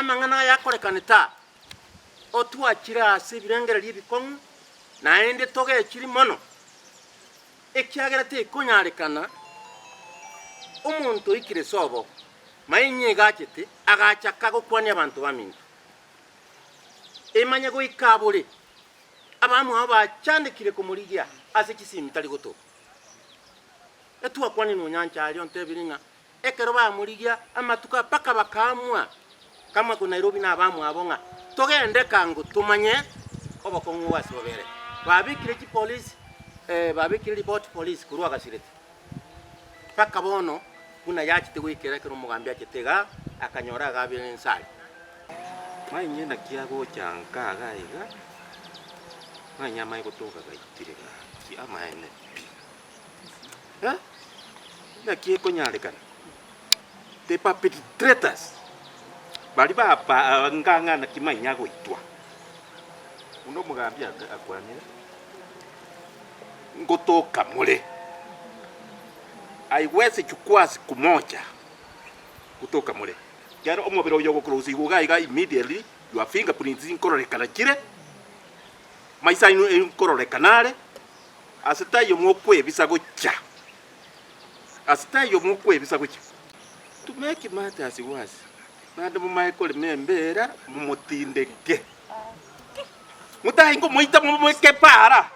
amang'ana yakorekaneta otwachira ase ebirengereria ebikong'u naende togechiri mono ekiagera tekonyarekana omonto oikire sobo mainye gachete agachaka gokwania abantu baminto emanya goika abore abamu abo bachandikire kumurigia ase kisimi tari goto etwakwani no nyancha ali ontebiringa ekero bamurigia amatuka paka bakamwa kama ko Nairobi na abamu abonga togende kango tumanye obokong'u wase babere babikire ki police babikire report police kurwa gasirete paka bono kuna yachite gwikera kero mugambi akitega akanyora gabire nsali mainye na kiago chanka gaiga manyama ikotoka gaitirega ki amaene na kieko nyarekana the perpetrators bali bapa nganga na kimanya goitwa uno mugambi akwanira ngotoka mule aiweze chukua siku moja kutoka mule yaro omobero yogo krosi gugaiga immediately your fingerprints inkororekana kire maisa ino inkororekanare asitayo mokwe bisagocha asitayo mokwe bisagocha to make matters worse nande mu Michael membera mu mutindeke mutahingo muita mu mweke para